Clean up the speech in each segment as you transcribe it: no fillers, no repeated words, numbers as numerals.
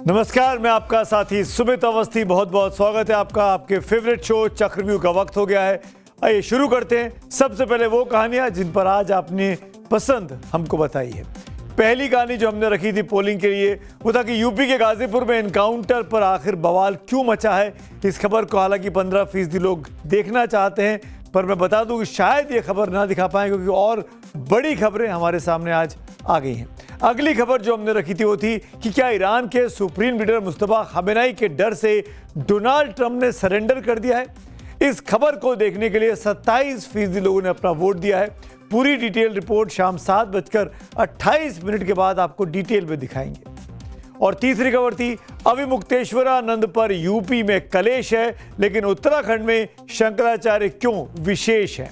नमस्कार, मैं आपका साथी सुमित अवस्थी। बहुत बहुत स्वागत है आपका आपके फेवरेट शो चक्रव्यूह का वक्त हो गया है। आइए शुरू करते हैं। सबसे पहले वो कहानियां जिन पर आज आपने पसंद हमको बताई है। पहली कहानी जो हमने रखी थी पोलिंग के लिए वो था कि यूपी के गाजीपुर में एनकाउंटर पर आखिर बवाल क्यों मचा है। इस खबर को हालांकि 15% लोग देखना चाहते हैं, पर मैं बता दूं कि शायद ये खबर ना दिखा पाए क्योंकि और बड़ी खबरें हमारे सामने आज आ गई हैं। अगली खबर जो हमने रखी थी वो थी कि क्या ईरान के सुप्रीम लीडर मुस्तफा खमेनेई के डर से डोनाल्ड ट्रंप ने सरेंडर कर दिया है। इस खबर को देखने के लिए 27% लोगों ने अपना वोट दिया है। पूरी डिटेल रिपोर्ट शाम 7:28 के बाद आपको डिटेल में दिखाएंगे। और तीसरी खबर थी अविमुक्तेश्वरानंद पर यूपी में कलेश है, लेकिन उत्तराखंड में शंकराचार्य क्यों विशेष है।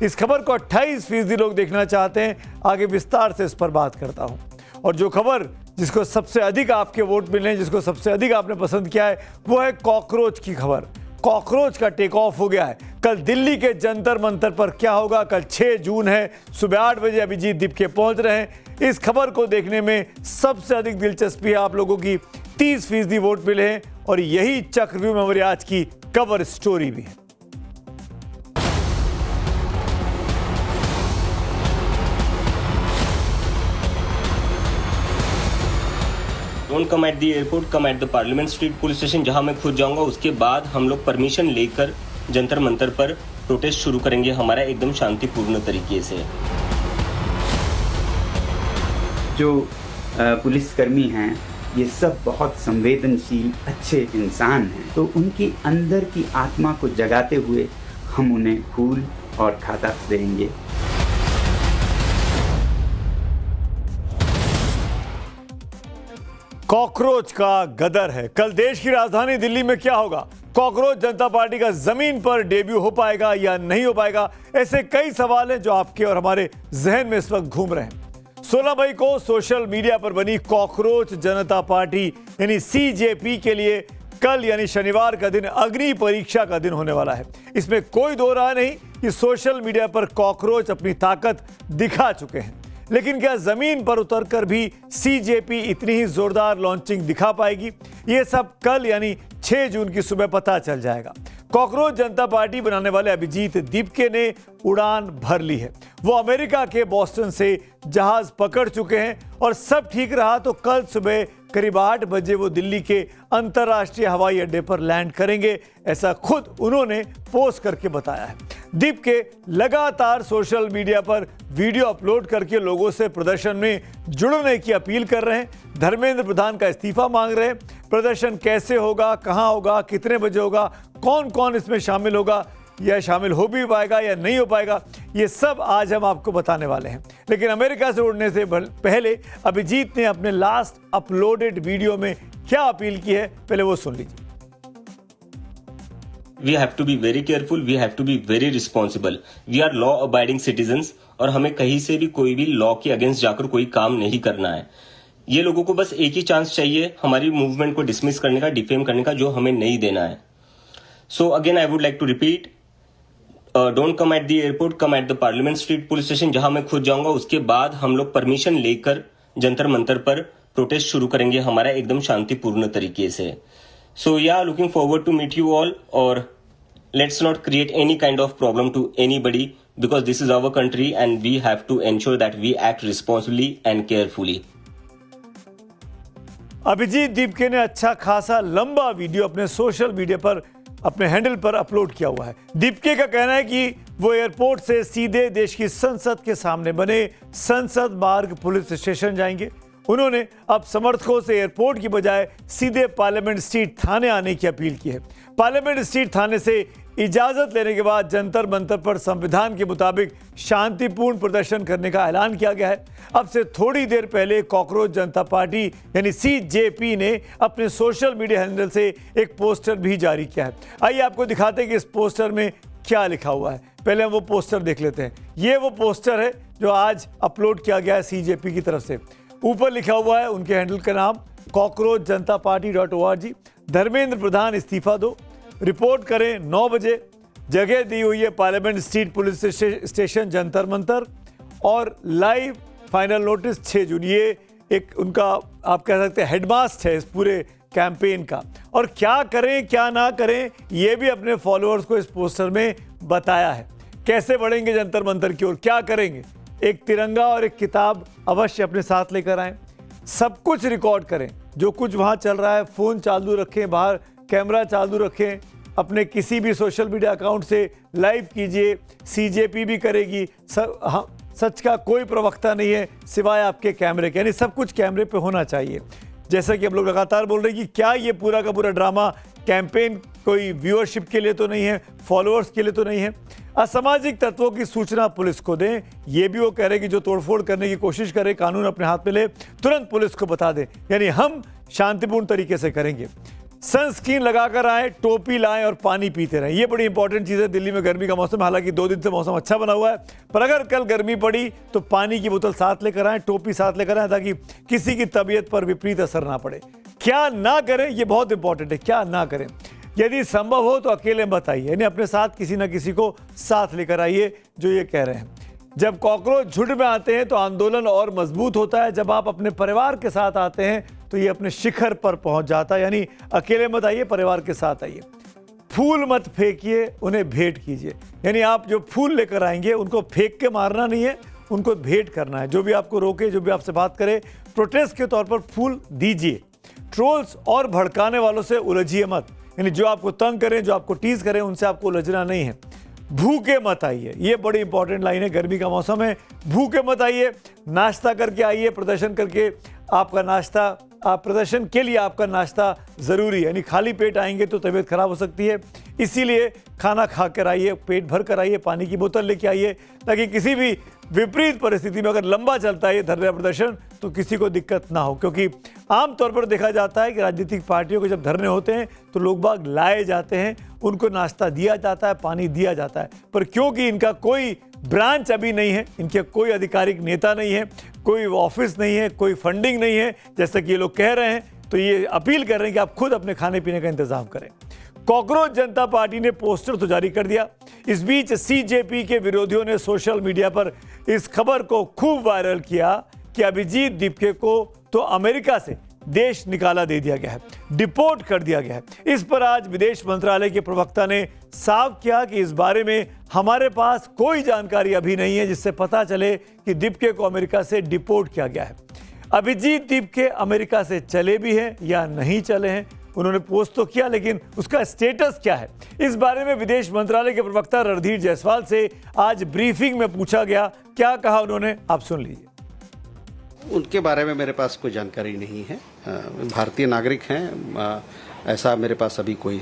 इस खबर को 28% लोग देखना चाहते हैं। आगे विस्तार से इस पर बात करता हूं। और जो खबर जिसको सबसे अधिक आपके वोट मिले हैं, जिसको सबसे अधिक आपने पसंद किया है, वो है कॉकरोच की खबर। कॉकरोच का टेक ऑफ हो गया है। कल दिल्ली के जंतर मंतर पर क्या होगा। कल 6 जून है, सुबह 8 बजे अभिजीत दीपके पहुंच रहे हैं। इस खबर को देखने में सबसे अधिक दिलचस्पी है आप लोगों की। 30% वोट मिले हैं और यही चक्रव्यूह में हमारी आज की कवर स्टोरी भी है। Don't come at the airport, come at the Parliament Street police station, जहां मैं खुद जाऊंगा। उसके बाद हम लोग परमिशन लेकर जंतर मंतर पर प्रोटेस्ट शुरू करेंगे हमारा एकदम शांतिपूर्ण तरीके से। जो पुलिसकर्मी हैं ये सब बहुत संवेदनशील अच्छे इंसान हैं, तो उनकी अंदर की आत्मा को जगाते हुए हम उन्हें फूल और खाता देंगे। कॉकरोच का गदर है। कल देश की राजधानी दिल्ली में क्या होगा। कॉकरोच जनता पार्टी का जमीन पर डेब्यू हो पाएगा या नहीं हो पाएगा। ऐसे कई सवाल हैं जो आपके और हमारे जहन में इस वक्त घूम रहे हैं। 16 मई को सोशल मीडिया पर बनी कॉकरोच जनता पार्टी यानी सीजेपी के लिए कल यानी शनिवार का दिन अग्नि परीक्षा का दिन होने वाला है। इसमें कोई दो राय नहीं कि सोशल मीडिया पर कॉकरोच अपनी ताकत दिखा चुके हैं, लेकिन क्या जमीन पर उतरकर भी सीजेपी इतनी ही जोरदार लॉन्चिंग दिखा पाएगी। यह सब कल यानी 6 जून की सुबह पता चल जाएगा। कॉकरोच जनता पार्टी बनाने वाले अभिजीत दीपके ने उड़ान भर ली है। वो अमेरिका के बोस्टन से जहाज पकड़ चुके हैं और सब ठीक रहा तो कल सुबह करीब 8 बजे वो दिल्ली के अंतर्राष्ट्रीय हवाई अड्डे पर लैंड करेंगे। ऐसा खुद उन्होंने पोस्ट करके बताया है। दीपके लगातार सोशल मीडिया पर वीडियो अपलोड करके लोगों से प्रदर्शन में जुड़ने की अपील कर रहे हैं। धर्मेंद्र प्रधान का इस्तीफा मांग रहे हैं। प्रदर्शन कैसे होगा, कहां होगा, कितने बजे होगा, कौन कौन इसमें शामिल होगा, या शामिल हो भी पाएगा या नहीं हो पाएगा, ये सब आज हम आपको बताने वाले हैं। लेकिन अमेरिका से उड़ने से पहले अभिजीत ने अपने लास्ट अपलोडेड वीडियो में क्या अपील की है, पहले वो सुन लीजिए। We have to be very careful, we have to be very responsible. We are law abiding citizens और हमें कहीं से भी कोई भी लॉ के अगेंस्ट जाकर कोई काम नहीं करना है। ये लोगों को बस एक ही चांस चाहिए हमारी मूवमेंट को डिसमिस करने का, डिफेम करने का, जो हमें नहीं देना है। So again I would like to repeat, don't come at the airport, come at the Parliament Street police station, जहां मैं खुद जाऊंगा। उसके बाद हम लोग परमिशन लेकर जंतर मंतर पर प्रोटेस्ट शुरू करेंगे हमारा एकदम शांतिपूर्ण तरीके से। So yeah, looking forward to meet you all, or let's not create any kind of problem to anybody because this is our country and we have to ensure that we act responsibly and carefully. Abhijit Dipke ने अच्छा खासा लंबा video अपने social media पर अपने handle पर upload किया हुआ है। दीपके का कहना है कि वो एयरपोर्ट से सीधे देश की संसद के सामने बने संसद मार्ग पुलिस स्टेशन जाएंगे। उन्होंने अब समर्थकों से एयरपोर्ट की बजाय सीधे पार्लियामेंट स्ट्रीट थाने आने की अपील की है। पार्लियामेंट स्ट्रीट थाने से इजाजत लेने के बाद जंतर मंतर पर संविधान के मुताबिक शांतिपूर्ण प्रदर्शन करने का ऐलान किया गया है। अब से थोड़ी देर पहले कॉकरोच जनता पार्टी यानी सीजेपी ने अपने सोशल मीडिया हैंडल से एक पोस्टर भी जारी किया है। आइए आपको दिखाते हैं कि इस पोस्टर में क्या लिखा हुआ है। पहले हम वो पोस्टर देख लेते हैं। ये वो पोस्टर है जो आज अपलोड किया गया है सीजेपी की तरफ से। ऊपर लिखा हुआ है उनके हैंडल का नाम cockroachjantapparty.org। धर्मेंद्र प्रधान इस्तीफा दो, रिपोर्ट करें 9 बजे। जगह दी हुई है parliament Street police station Jantar Mantar और लाइव फाइनल नोटिस 6 जून। ये एक उनका आप कह सकते हैं हेडमास्ट है इस पूरे कैंपेन का। और क्या करें क्या ना करें ये भी अपने फॉलोअर्स को इस पोस्टर में बताया है। कैसे बढ़ेंगे जंतर मंतर की ओर, क्या करेंगे, एक तिरंगा और एक किताब अवश्य अपने साथ लेकर आएं, सब कुछ रिकॉर्ड करें, जो कुछ वहाँ चल रहा है फ़ोन चालू रखें, बाहर कैमरा चालू रखें, अपने किसी भी सोशल मीडिया अकाउंट से लाइव कीजिए। सीजेपी भी करेगी। सच का कोई प्रवक्ता नहीं है सिवाय आपके कैमरे के, यानी सब कुछ कैमरे पे होना चाहिए। जैसा कि हम लोग लगातार बोल रहे हैं कि क्या ये पूरा का पूरा ड्रामा कैंपेन कोई व्यूअरशिप के लिए तो नहीं है, फॉलोअर्स के लिए तो नहीं है। असामाजिक तत्वों की सूचना पुलिस को दें, ये भी वो कह रहे हैं कि जो तोड़फोड़ करने की कोशिश करे कानून अपने हाथ में ले, तुरंत पुलिस को बता दें, यानी हम शांतिपूर्ण तरीके से करेंगे। सनस्क्रीन लगाकर आए, टोपी लाएं और पानी पीते रहें, ये बड़ी इंपॉर्टेंट चीज़ है। दिल्ली में गर्मी का मौसम, हालांकि 2 दिन से मौसम अच्छा बना हुआ है, पर अगर कल गर्मी पड़ी तो पानी की बोतल साथ लेकर आएं, टोपी साथ लेकर आएं, ताकि किसी की तबीयत पर विपरीत असर ना पड़े। क्या ना करें ये बहुत इंपॉर्टेंट है, क्या ना करें। यदि संभव हो तो अकेले मत आइए, यानी अपने साथ किसी ना किसी को साथ लेकर आइए, जो ये कह रहे हैं। जब कॉकरोच झुंड में आते हैं तो आंदोलन और मजबूत होता है। जब आप अपने परिवार के साथ आते हैं तो ये अपने शिखर पर पहुंच जाता है, यानी अकेले मत आइए, परिवार के साथ आइए। फूल मत फेंकिए, उन्हें भेंट कीजिए, यानी आप जो फूल लेकर आएंगे उनको फेंक के मारना नहीं है, उनको भेंट करना है। जो भी आपको रोके, जो भी आपसे बात करे, प्रोटेस्ट के तौर पर फूल दीजिए। ट्रोल्स और भड़काने वालों से उलझिए मत, यानी जो आपको तंग करें, जो आपको टीज करें, उनसे आपको उलझना नहीं है। भूखे मत आइए, ये बड़ी इंपॉर्टेंट लाइन है, गर्मी का मौसम है, भूखे मत आइए, नाश्ता करके आइए, प्रदर्शन करके आपका नाश्ता, प्रदर्शन के लिए आपका नाश्ता ज़रूरी है, यानी खाली पेट आएंगे तो तबीयत खराब हो सकती है, इसीलिए खाना खा कर आइए, पेट भर कर आइए, पानी की बोतल लेके आइए, ताकि किसी भी विपरीत परिस्थिति में अगर लंबा चलता है ये धरना प्रदर्शन तो किसी को दिक्कत ना हो। क्योंकि आमतौर पर देखा जाता है कि राजनीतिक पार्टियों के जब धरने होते हैं तो लोग बाग लाए जाते हैं, उनको नाश्ता दिया जाता है, पानी दिया जाता है, पर क्योंकि इनका कोई ब्रांच अभी नहीं है, इनके कोई आधिकारिक नेता नहीं है, कोई ऑफिस नहीं है, कोई फंडिंग नहीं है, जैसा कि ये लोग कह रहे हैं, तो ये अपील कर रहे हैं कि आप खुद अपने खाने पीने का इंतजाम करें। कॉकरोच जनता पार्टी ने पोस्टर तो जारी कर दिया। इस बीच सीजेपी के विरोधियों ने सोशल मीडिया पर इस खबर को खूब वायरल किया कि अभिजीत दीपके को तो अमेरिका से देश निकाला दे दिया गया है, डिपोर्ट कर दिया गया है। इस पर आज विदेश मंत्रालय के प्रवक्ता ने साफ किया कि इस बारे में हमारे पास कोई जानकारी अभी नहीं है जिससे पता चले कि दीपके को अमेरिका से डिपोर्ट किया गया है। अभिजीत दीपके अमेरिका से चले भी हैं या नहीं चले हैं, उन्होंने पोस्ट तो किया, लेकिन उसका स्टेटस क्या है, इस बारे में विदेश मंत्रालय के प्रवक्ता रणधीर जायसवाल से आज ब्रीफिंग में पूछा गया। क्या कहा उन्होंने, आप सुन लीजिए। उनके बारे में मेरे पास कोई जानकारी नहीं है, भारतीय नागरिक हैं, ऐसा मेरे पास अभी कोई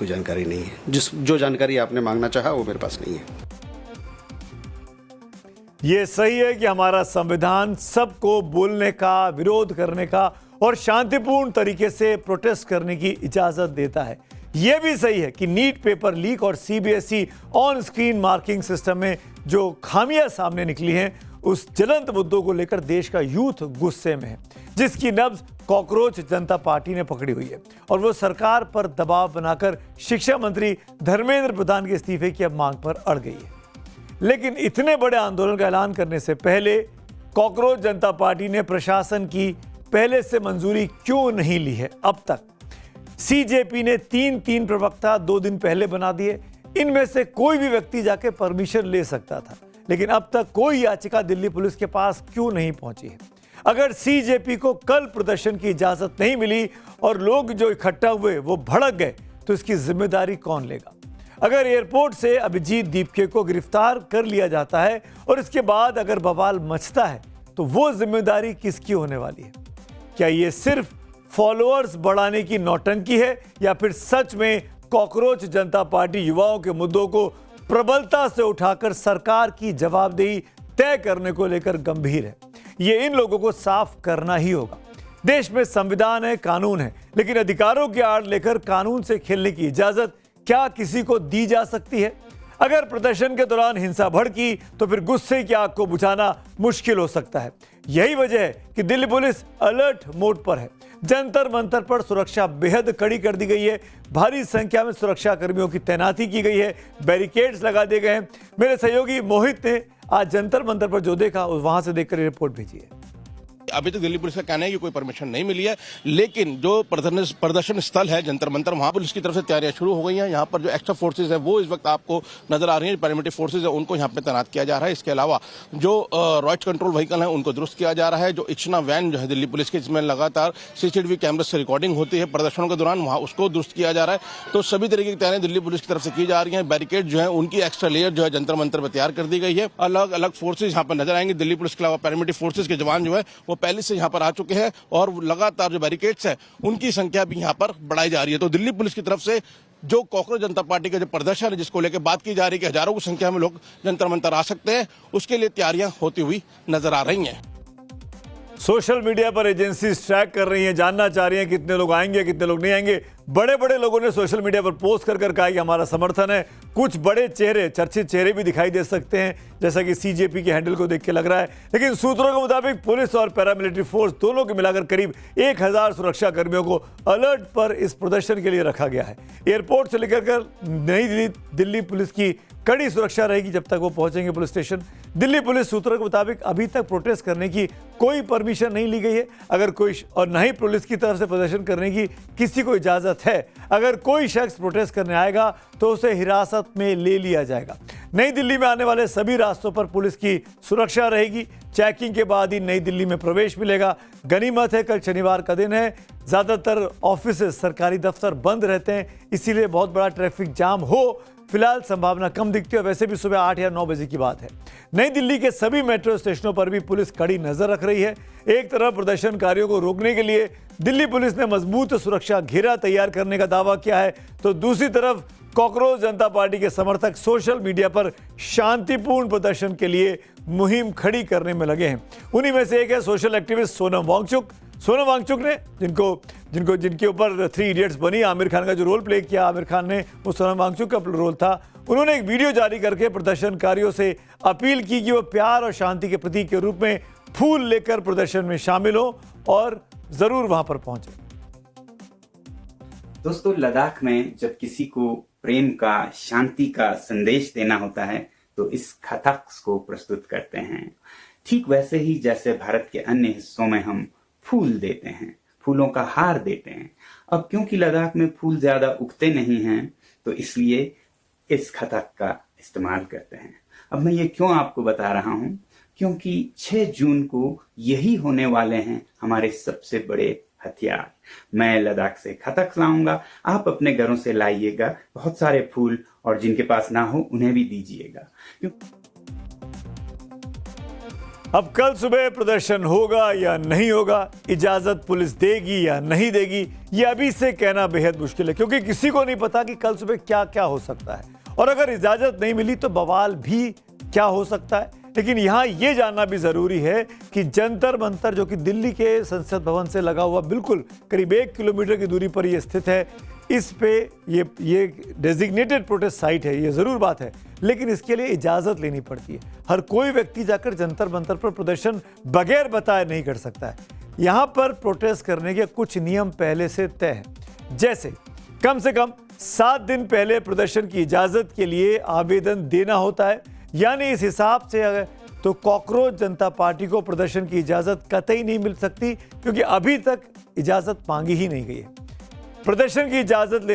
जानकारी नहीं है। जो जानकारी आपने मांगना चाहा वो मेरे पास नहीं है। ये सही है कि हमारा संविधान सबको बोलने का, विरोध करने का और शांतिपूर्ण तरीके से प्रोटेस्ट करने की इजाजत देता है। यह भी सही है कि नीट पेपर लीक और CBSE on screen marking system में जो खामियां सामने निकली हैं, उस ज्वलंत मुद्दों को लेकर देश का यूथ गुस्से में है, जिसकी नब्ज कॉकरोच जनता पार्टी ने पकड़ी हुई है और वो सरकार पर दबाव बनाकर शिक्षा मंत्री धर्मेंद्र प्रधान के इस्तीफे की अब मांग पर अड़ गई है। लेकिन इतने बड़े आंदोलन का ऐलान करने से पहले कॉकरोच जनता पार्टी ने प्रशासन की पहले से मंजूरी क्यों नहीं ली है अब तक? सीजेपी ने 3 प्रवक्ता 2 दिन पहले बना दिए। इनमें से कोई भी व्यक्ति जाके परमिशन ले सकता था, लेकिन अब तक कोई याचिका दिल्ली पुलिस के पास क्यों नहीं पहुंची है? अगर सीजेपी को कल प्रदर्शन की इजाजत नहीं मिली और लोग जो इकट्ठा हुए वो भड़क गए, तो इसकी जिम्मेदारी कौन लेगा? अगर एयरपोर्ट से अभिजीत दीपके को गिरफ्तार कर लिया जाता है और इसके बाद अगर बवाल मचता है, तो वो जिम्मेदारी किसकी होने वाली है? क्या ये सिर्फ फॉलोअर्स बढ़ाने की नौटंकी है या फिर सच में कॉकरोच जनता पार्टी युवाओं के मुद्दों को प्रबलता से उठाकर सरकार की जवाबदेही तय करने को लेकर गंभीर है? ये इन लोगों को साफ करना ही होगा। देश में संविधान है, कानून है, लेकिन अधिकारों की आड़ लेकर कानून से खेलने की इजाजत क्या किसी को दी जा सकती है? अगर प्रदर्शन के दौरान हिंसा भड़की तो फिर गुस्से की आग को बुझाना मुश्किल हो सकता है। यही वजह है कि दिल्ली पुलिस अलर्ट मोड पर है। जंतर मंतर पर सुरक्षा बेहद कड़ी कर दी गई है। भारी संख्या में सुरक्षा कर्मियों की तैनाती की गई है, बैरिकेड्स लगा दिए गए हैं। मेरे सहयोगी मोहित ने आज जंतर मंतर पर जो देखा वहां से देखकर रिपोर्ट भेजी है। अभी तक दिल्ली पुलिस का कहना है कि कोई परमिशन नहीं मिली है, लेकिन जो प्रदर्शन स्थल है जंतर मंतर, वहां पुलिस की तरफ से तैयारियां शुरू हो गई हैं। यहाँ पर जो एक्स्ट्रा फोर्सेज है वो इस वक्त आपको नजर आ रही है, पैरामिलिट्री फोर्सेज है उनको यहाँ पे तैनात किया जा रहा है। इसके अलावा जो रॉयट कंट्रोल व्हीकल है उनको दुरुस्त किया जा रहा है। जो इच्छना वैन जो है दिल्ली पुलिस की, जिसमें लगातार सीसीटीवी कैमरे से रिकॉर्डिंग होती है प्रदर्शनों के दौरान, वहां उसको दुरुस्त किया जा रहा है। तो सभी तरीके की तैयारियां दिल्ली पुलिस की तरफ से की जा रही है। बैरिकेड जो है उनकी एक्स्ट्रा लेयर जो है जंतर मंतर पर तैयार कर दी गई है। अलग अलग फोर्सेज यहाँ पर नजर आएंगे। दिल्ली पुलिस के अलावा पैरामिलिट्री फोर्सेज के जवान जो है वो पहले से यहाँ पर आ चुके हैं और लगातार जो बैरिकेड्स है उनकी संख्या भी यहाँ पर बढ़ाई जा रही है। तो दिल्ली पुलिस की तरफ से जो कॉकरोच जनता पार्टी का जो प्रदर्शन है जिसको लेकर बात की जा रही है कि हजारों की संख्या में लोग जंतर मंतर आ सकते हैं, उसके लिए तैयारियां होती हुई नजर आ रही हैं। सोशल मीडिया पर एजेंसीज ट्रैक कर रही हैं, जानना चाह रही हैं कितने लोग आएंगे कितने लोग नहीं आएंगे। बड़े बड़े लोगों ने सोशल मीडिया पर पोस्ट कर कहा कि हमारा समर्थन है। कुछ बड़े चेहरे, चर्चित चेहरे भी दिखाई दे सकते हैं, जैसा कि सीजेपी के हैंडल को देख के लग रहा है। लेकिन सूत्रों के मुताबिक पुलिस और पैरामिलिट्री फोर्स दोनों के मिलाकर करीब 1000 सुरक्षा कर्मियों को अलर्ट पर इस प्रदर्शन के लिए रखा गया है। एयरपोर्ट से लेकर नई दिल्ली पुलिस की कड़ी सुरक्षा रहेगी जब तक वो पहुंचेंगे पुलिस स्टेशन। दिल्ली पुलिस सूत्रों के मुताबिक अभी तक प्रोटेस्ट करने की कोई परमिशन नहीं ली गई है, अगर कोई और न ही पुलिस की तरफ से प्रदर्शन करने की किसी को इजाजत है। अगर कोई शख्स प्रोटेस्ट करने आएगा तो उसे हिरासत में ले लिया जाएगा। नई दिल्ली में आने वाले सभी रास्तों पर पुलिस की सुरक्षा रहेगी। चेकिंग के बाद ही नई दिल्ली में प्रवेश मिलेगा। गनीमत है कल शनिवार का दिन है, ज्यादातर ऑफिस, सरकारी दफ्तर बंद रहते हैं, इसीलिए बहुत बड़ा ट्रैफिक जाम हो फिलहाल संभावना कम दिखती है। वैसे भी सुबह 8 या 9 बजे की बात है। नई दिल्ली के सभी मेट्रो स्टेशनों पर भी पुलिस कड़ी नजर रख रही है। एक तरफ प्रदर्शनकारियों को रोकने के लिए दिल्ली पुलिस ने मजबूत सुरक्षा घेरा तैयार करने का दावा किया है, तो दूसरी तरफ कॉकरोच जनता पार्टी के समर्थक सोशल मीडिया पर शांतिपूर्ण प्रदर्शन के लिए मुहिम खड़ी करने में लगे हैं। उन्हीं में से एक है सोशल एक्टिविस्ट सोनम वांगचुक। सोनम वांगचुक ने जिनके ऊपर 3 इडियट्स बनी, आमिर खान का जो रोल प्ले किया आमिर खान ने, वो सोनम वांगचुक का रोल था। उन्होंने एक वीडियो जारी करके प्रदर्शनकारियों से अपील की कि वो प्यार और शांति के प्रतीक के रूप में फूल लेकर प्रदर्शन में शामिल हो और जरूर वहां पर पहुंचे। दोस्तों, लद्दाख में जब किसी को प्रेम का, शांति का संदेश देना होता है तो इस कथक को प्रस्तुत करते हैं। ठीक वैसे ही जैसे भारत के अन्य हिस्सों में हम फूल देते हैं, फूलों का हार देते हैं। अब क्योंकि लद्दाख में फूल ज्यादा उगते नहीं हैं तो इसलिए इस कथक का इस्तेमाल करते हैं। अब मैं ये क्यों आपको बता रहा हूं, क्योंकि 6 जून को यही होने वाले हैं हमारे सबसे बड़े हथियार। मैं लद्दाख से कथक लाऊंगा, आप अपने घरों से लाइएगा बहुत सारे फूल, और जिनके पास ना हो उन्हें भी दीजिएगा। अब कल सुबह प्रदर्शन होगा या नहीं होगा, इजाजत पुलिस देगी या नहीं देगी, ये अभी से कहना बेहद मुश्किल है, क्योंकि किसी को नहीं पता कि कल सुबह क्या क्या हो सकता है। और अगर इजाजत नहीं मिली तो बवाल भी क्या हो सकता है। लेकिन यहाँ ये जानना भी जरूरी है कि जंतर मंतर, जो कि दिल्ली के संसद भवन से लगा हुआ बिल्कुल करीब 1 किलोमीटर की दूरी पर यह स्थित है, इस पे ये डेजिग्नेटेड प्रोटेस्ट साइट है, ये जरूर बात है, लेकिन इसके लिए इजाजत लेनी पड़ती है। हर कोई व्यक्ति जाकर जंतर मंतर पर प्रदर्शन बगैर बताए नहीं कर सकता है। यहाँ पर प्रोटेस्ट करने के कुछ नियम पहले से तय हैं, जैसे कम से कम 7 दिन पहले प्रदर्शन की इजाजत के लिए आवेदन देना होता है। यानी इस हिसाब से अगर तो कॉकरोच जनता पार्टी को प्रदर्शन की इजाजत कतई नहीं मिल सकती, क्योंकि अभी तक इजाजत मांगी ही नहीं गई है। प्रदर्शन की इजाजत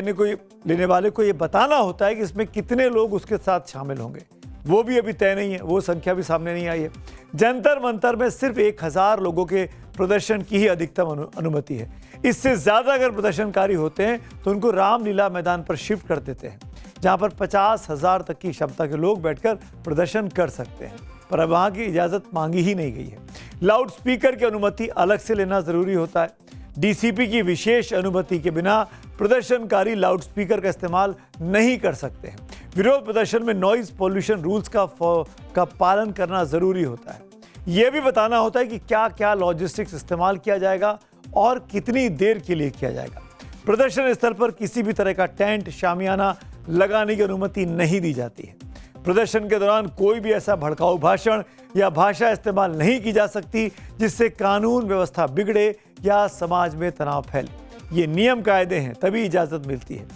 लेने वाले को यह बताना होता है कि इसमें कितने लोग उसके साथ शामिल होंगे, वो भी अभी तय नहीं है, वो संख्या भी सामने नहीं आई है। जंतर मंतर में सिर्फ 1000 लोगों के प्रदर्शन की ही अधिकतम अनुमति है। इससे ज्यादा अगर प्रदर्शनकारी होते हैं तो उनको रामलीला मैदान पर शिफ्ट कर देते हैं, जहां पर 50,000 तक की क्षमता के लोग बैठकर प्रदर्शन कर सकते हैं, पर अब वहां की इजाजत मांगी ही नहीं गई है। लाउड स्पीकर की अनुमति अलग से लेना जरूरी होता है। डीसीपी की विशेष अनुमति के बिना प्रदर्शनकारी लाउड स्पीकर का इस्तेमाल नहीं कर सकते हैं। विरोध प्रदर्शन में नॉइज पोल्यूशन रूल्स का पालन करना जरूरी होता है। यह भी बताना होता है कि क्या क्या लॉजिस्टिक्स इस्तेमाल किया जाएगा और कितनी देर के लिए किया जाएगा। प्रदर्शन स्थल पर किसी भी तरह का टेंट, शामियाना लगाने की अनुमति नहीं दी जाती है। प्रदर्शन के दौरान कोई भी ऐसा भड़काऊ भाषण या भाषा इस्तेमाल नहीं की जा सकती जिससे कानून व्यवस्था बिगड़े या समाज में तनाव फैले। ये नियम कायदे हैं, तभी इजाजत मिलती है।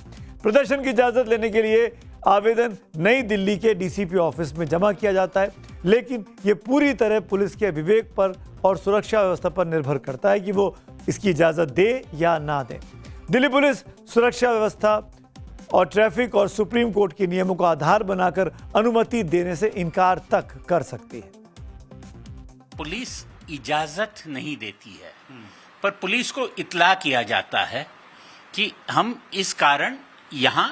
प्रदर्शन की इजाजत लेने के लिए आवेदन नई दिल्ली के डीसीपी ऑफिस में जमा किया जाता है, लेकिन ये पूरी तरह पुलिस के विवेक पर और सुरक्षा व्यवस्था पर निर्भर करता है कि वो इसकी इजाज़त दे या ना दे। दिल्ली पुलिस सुरक्षा व्यवस्था और ट्रैफिक और सुप्रीम कोर्ट के नियमों का आधार बनाकर अनुमति देने से इनकार तक कर सकती है। पुलिस इजाजत नहीं देती है, पर पुलिस को इत्ला किया जाता है कि हम इस कारण यहाँ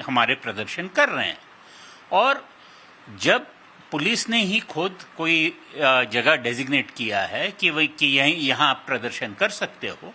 हमारे प्रदर्शन कर रहे हैं। और जब पुलिस ने ही खुद कोई जगह डेजिग्नेट किया है कि यहाँ आप प्रदर्शन कर सकते हो,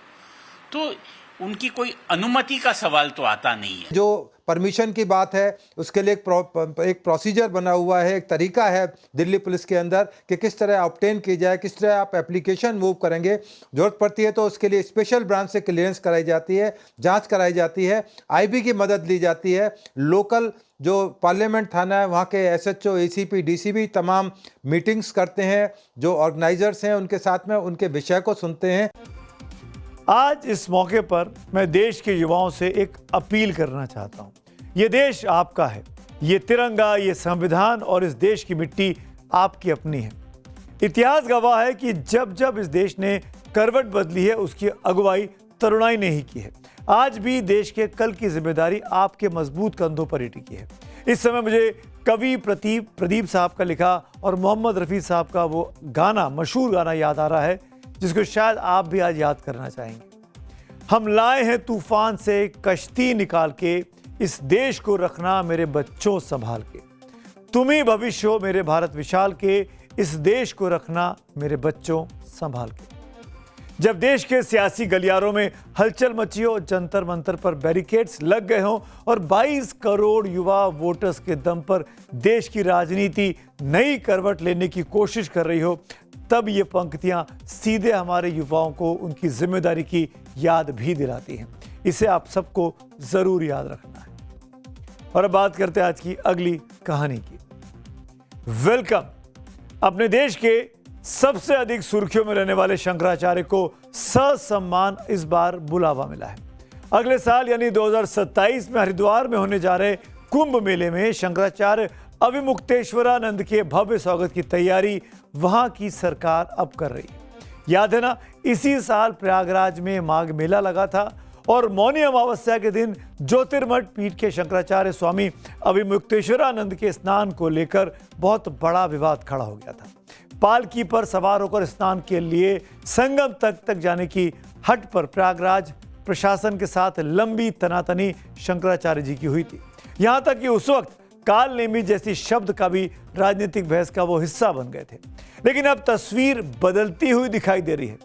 तो उनकी कोई अनुमति का सवाल तो आता नहीं है। जो परमिशन की बात है उसके लिए एक प्रोसीजर बना हुआ है, एक तरीका है दिल्ली पुलिस के अंदर कि किस तरह ऑब्टेन की जाए, किस तरह आप एप्लीकेशन मूव करेंगे। जरूरत पड़ती है तो उसके लिए स्पेशल ब्रांच से क्लियरेंस कराई जाती है, जांच कराई जाती है, आईबी की मदद ली जाती है। लोकल जो पार्लियामेंट थाना है वहाँ के एसएचओ, एसीपी, डीसीपी तमाम मीटिंग्स करते हैं, जो ऑर्गेनाइजर्स हैं उनके साथ में उनके विषय को सुनते हैं। आज इस मौके पर मैं देश के युवाओं से एक अपील करना चाहता हूं। ये देश आपका है, ये तिरंगा, ये संविधान और इस देश की मिट्टी आपकी अपनी है। इतिहास गवाह है कि जब जब इस देश ने करवट बदली है उसकी अगुवाई तरुणाई ने ही की है। आज भी देश के कल की जिम्मेदारी आपके मजबूत कंधों पर ही टिकी है। इस समय मुझे कवि प्रदीप साहब का लिखा और मोहम्मद रफ़ी साहब का वो गाना, मशहूर गाना याद आ रहा है, जिसको शायद आप भी आज याद करना चाहेंगे। हम लाए हैं तूफान से कश्ती निकाल के, इस देश को रखना मेरे बच्चों संभाल के। तुम ही भविष्य हो मेरे भारत विशाल के, इस देश को रखना मेरे बच्चों संभाल के। जब देश के सियासी गलियारों में हलचल मची हो, जंतर मंतर पर बैरिकेड्स लग गए हों और 22 करोड़ युवा वोटर्स के दम पर देश की राजनीति नई करवट लेने की कोशिश कर रही हो, तब ये पंक्तियां सीधे हमारे युवाओं को उनकी जिम्मेदारी की याद भी दिलाती हैं। इसे आप सबको जरूर याद रखना है। और अब बात करते हैं आज की अगली कहानी की। वेलकम। अपने देश के सबसे अधिक सुर्खियों में रहने वाले शंकराचार्य को ससम्मान इस बार बुलावा मिला है। अगले साल यानी 2027 में हरिद्वार में होने जा रहे कुंभ मेले में शंकराचार्य अविमुक्तेश्वरानंद के भव्य स्वागत की तैयारी वहां की सरकार अब कर रही है। याद है ना, इसी साल प्रयागराज में माघ मेला लगा था और मौनी अमावस्या के दिन ज्योतिर्मठ पीठ के शंकराचार्य स्वामी अविमुक्तेश्वरानंद के स्नान को लेकर बहुत बड़ा विवाद खड़ा हो गया था। पालकी पर सवार होकर स्नान के लिए संगम तक जाने की हट पर प्रयागराज प्रशासन के साथ लंबी तनातनी शंकराचार्य जी की हुई थी। यहां तक कि उस वक्त काल नेमी जैसी शब्द का भी राजनीतिक बहस का वो हिस्सा बन गए थे। लेकिन अब तस्वीर बदलती हुई दिखाई दे रही है।